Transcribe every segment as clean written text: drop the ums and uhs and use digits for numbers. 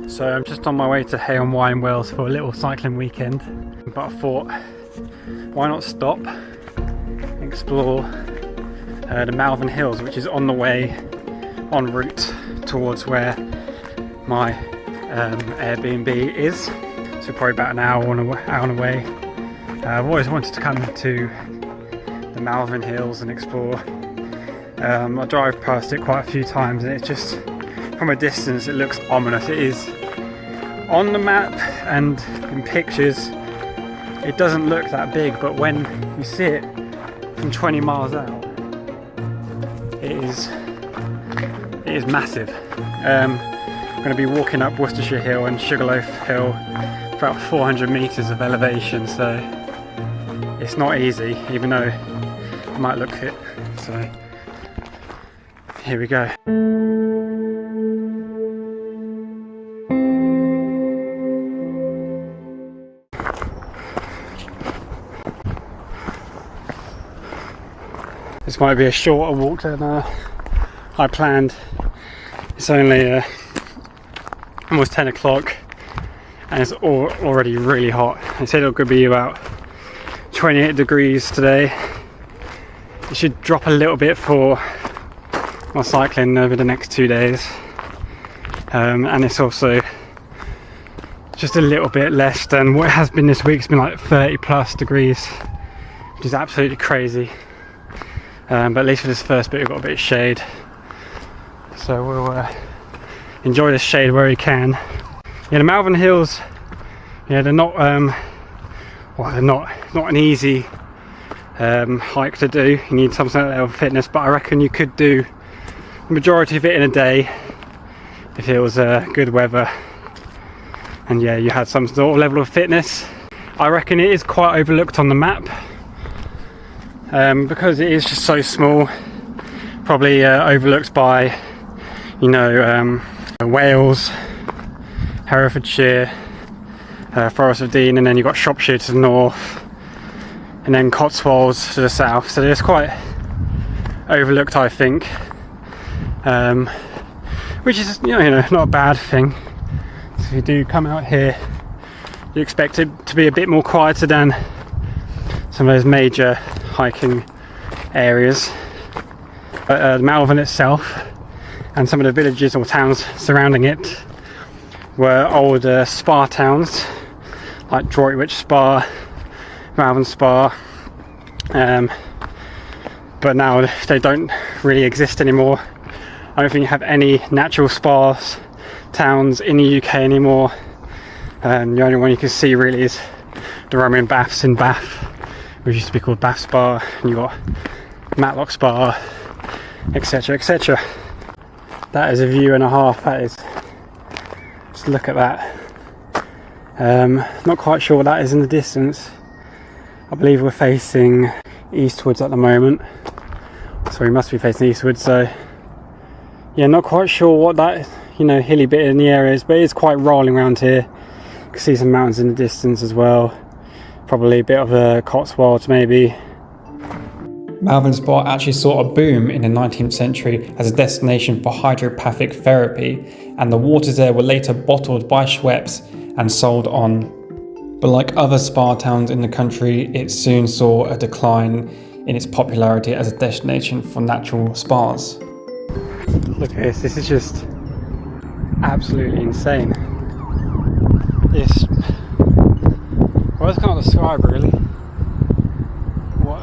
So I'm just on my way to Hay on Wye in Wales for a little cycling weekend, but I thought, why not stop, explore the Malvern Hills, which is on the way, en route towards where my Airbnb is. So probably about an hour on the way. I've always wanted to come to the Malvern Hills and explore. I drive past it quite a few times, and it's just, from a distance, it looks ominous. It is on the map and in pictures, it doesn't look that big, but when you see it from 20 miles out, it is massive. I'm going to be walking up Worcestershire Hill and Sugarloaf Hill for about 400 metres of elevation, so it's not easy, even though it might look it. So here we go. This might be a shorter walk than I planned. It's only almost 10 o'clock and it's already really hot. They said it could be about 28 degrees today. It should drop a little bit for my cycling over the next 2 days. And it's also just a little bit less than what it has been this week. It's been like 30 plus degrees, which is absolutely crazy. But at least for this first bit we've got a bit of shade, so we'll enjoy the shade where we can. Yeah, the Malvern Hills, yeah, they're not they're not an easy hike to do. You need some sort of fitness, but I reckon you could do the majority of it in a day if it was good weather and yeah, you had some sort of level of fitness. I reckon it is quite overlooked on the map. Because it is just so small, probably overlooked by, you know, Wales, Herefordshire, Forest of Dean, and then you've got Shropshire to the north, and then Cotswolds to the south. So it's quite overlooked, I think, which is, you know, not a bad thing. So if you do come out here, you expect it to be a bit more quieter than some of those major hiking areas. But Malvern itself and some of the villages or towns surrounding it were older spa towns like Droitwich Spa, Malvern Spa, but now they don't really exist anymore. I don't think you have any natural spas towns in the UK anymore. The only one you can see really is the Roman Baths in Bath, which used to be called Bath Spa, and you've got Matlock Spa, etc, etc. That is a view and a half. That is, just look at that. Not quite sure what that is in the distance. I believe we're facing eastwards at the moment, so we must be facing eastwards. So yeah, not quite sure what that, you know, hilly bit in the area is, but it's quite rolling around here. You can see some mountains in the distance as well. Probably a bit of a Cotswolds maybe. Malvern Spa actually saw a boom in the 19th century as a destination for hydropathic therapy, and the waters there were later bottled by Schweppes and sold on. But like other spa towns in the country, it soon saw a decline in its popularity as a destination for natural spas. Look at this is just absolutely insane. Well, I can't describe really. What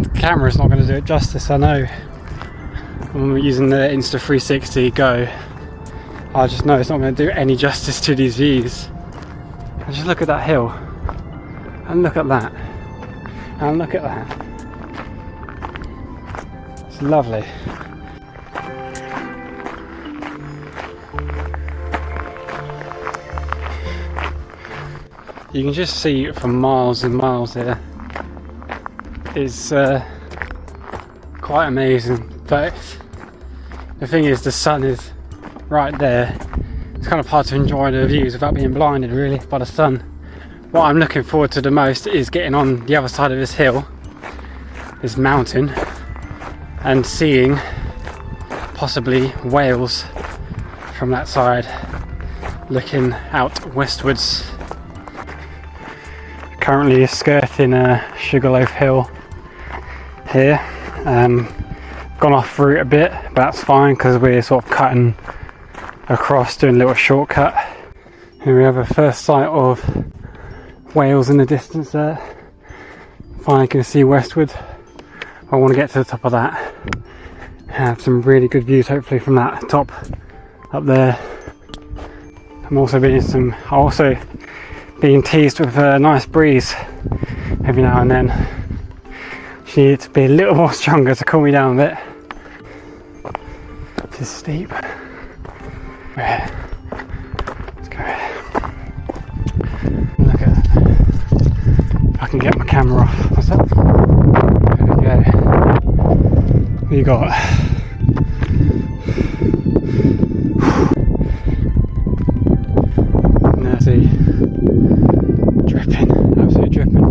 the camera's not going to do it justice, I know. When we're using the Insta360 Go, I just know it's not going to do any justice to these views. And just look at that hill, and look at that, and look at that. It's lovely. You can just see for miles and miles there. It's quite amazing, but the thing is, the sun is right there. It's kind of hard to enjoy the views without being blinded really by the sun. What I'm looking forward to the most is getting on the other side of this hill, this mountain, and seeing possibly Wales from that side, looking out westwards. Currently skirting Sugarloaf Hill here. Gone off route a bit, but that's fine because we're sort of cutting across, doing a little shortcut. Here we have a first sight of Wales in the distance there. Finally can see westward. I want to get to the top of that. Have some really good views hopefully from that top up there. I'm also being teased with a nice breeze every now and then. She needs to be a little more stronger to cool me down a bit. This is steep. Let's go. Look at that. If I can get my camera off. What's that? There we go. We got nasty dripping, absolutely dripping.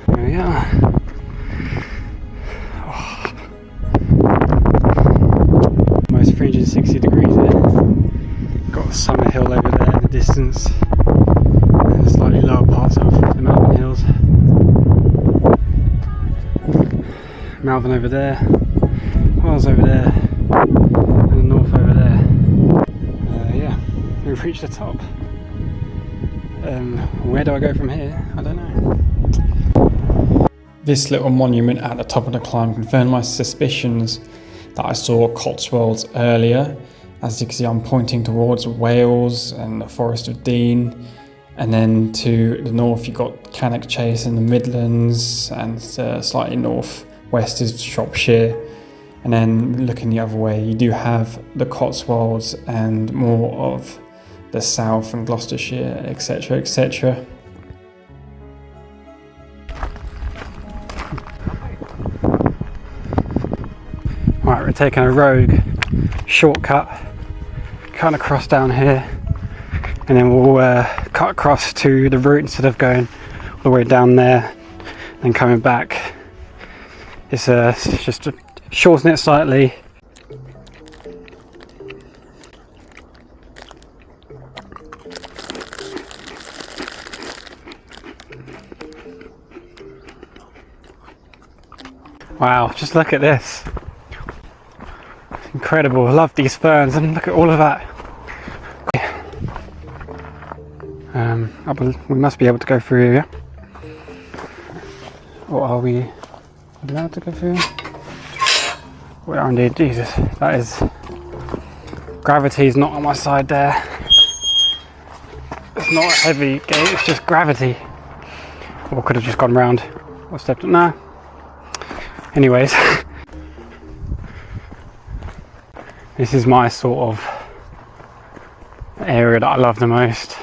There we are. Almost 360 degrees there. Got the Summer Hill over there in the distance, and the slightly lower parts of the Malvern Hills. Malvern over there, Wales over there, and the north over there. Yeah, we've reached the top. Where do I go from here? I don't know. This little monument at the top of the climb confirmed my suspicions that I saw Cotswolds earlier. As you can see, I'm pointing towards Wales and the Forest of Dean, and then to the north you've got Cannock Chase in the Midlands, and slightly northwest is Shropshire, and then looking the other way you do have the Cotswolds and more of the south and Gloucestershire, etc, etc. Right, we're taking a rogue shortcut, cutting across down here, and then we'll cut across to the route instead of going all the way down there and coming back. It's just to shorten it slightly. Wow, just look at this. Incredible, I love these ferns, and look at all of that. We must be able to go through here. Or are we allowed to go through? We are indeed. Jesus, that is... Gravity's not on my side there. It's not a heavy gate, it's just gravity. Or could have just gone round or stepped up. No. Anyways. This is my sort of area that I love the most.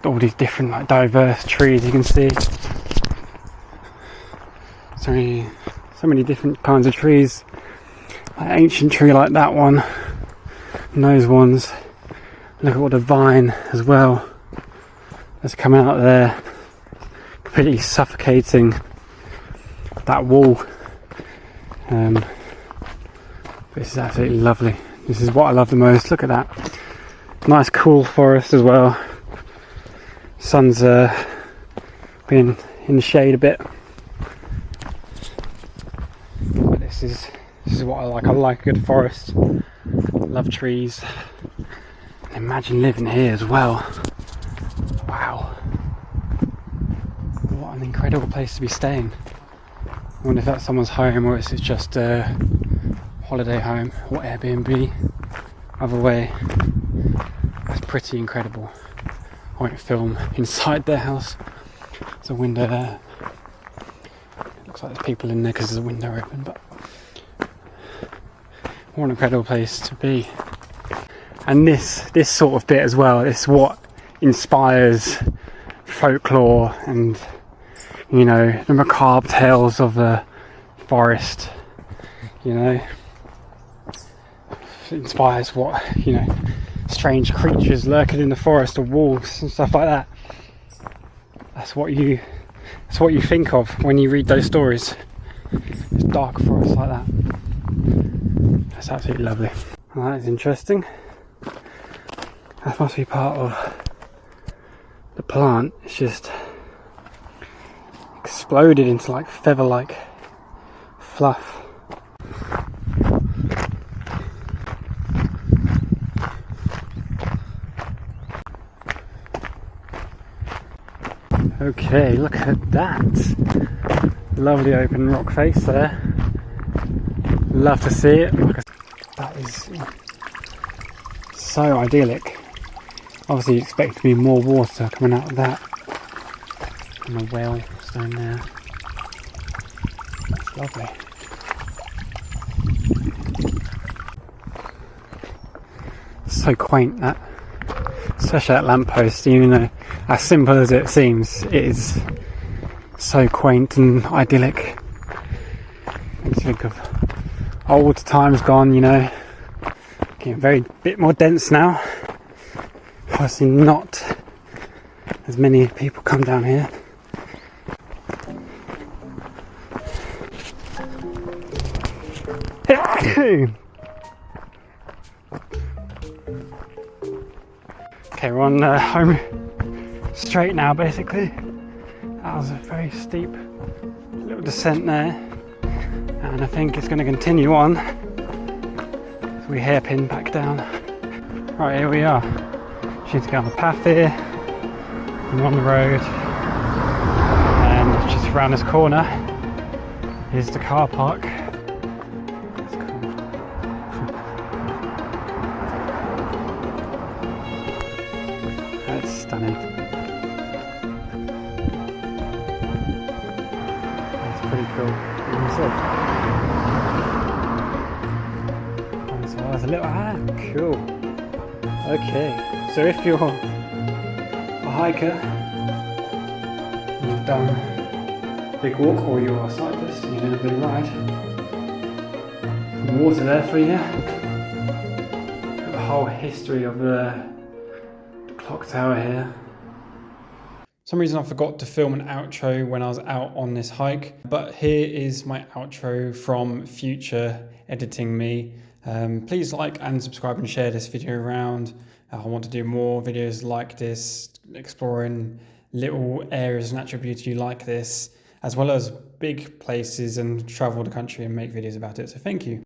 All these different, like, diverse trees you can see. So many different kinds of trees. Like ancient tree like that one, and those ones. Look at what the vine as well that's coming out there, completely suffocating that wall. This is absolutely lovely. This is what I love the most. Look at that. Nice cool forest as well. Sun's been in the shade a bit. But this is what I like. I like a good forest. Love trees. And imagine living here as well. Wow. What an incredible place to be staying. I wonder if that's someone's home or if it's just a holiday home or Airbnb. Either way, that's pretty incredible. I won't film inside their house. There's a window there. It looks like there's people in there because there's a window open, but what an incredible place to be. And this sort of bit as well, it's what inspires folklore and, you know, the macabre tales of the forest, you know. It inspires what, you know, strange creatures lurking in the forest, or wolves and stuff like that. That's what you think of when you read those stories. It's dark forests like that. It's absolutely lovely. Well, that is interesting. That must be part of the plant. It's just exploded into like feather-like fluff. Okay, look at that. Lovely open rock face there. Love to see it. That is so idyllic. Obviously you expect to be more water coming out of that. And the well stone there. It's lovely. So quaint, that. Especially that lamppost, even though as simple as it seems, it is so quaint and idyllic. Makes you think of old times gone, you know. Getting very bit more dense now. Obviously not as many people come down here. Okay, we're on home straight now basically. That was a very steep little descent there, and I think it's going to continue on as we hairpin back down. Right, here we are. Just need to get on the path here. I'm on the road, and just around this corner is the car park. That's stunning. That's pretty cool. So there's a little cool. Okay, so if you're a hiker, you've done a big walk, or you're a cyclist and you're doing a big ride, some water there for you. The whole history of the clock tower here. For some reason I forgot to film an outro when I was out on this hike, but here is my outro from future editing me. Please like and subscribe and share this video around. I want to do more videos like this, exploring little areas of natural beauty like this, as well as big places, and travel the country and make videos about it. So thank you.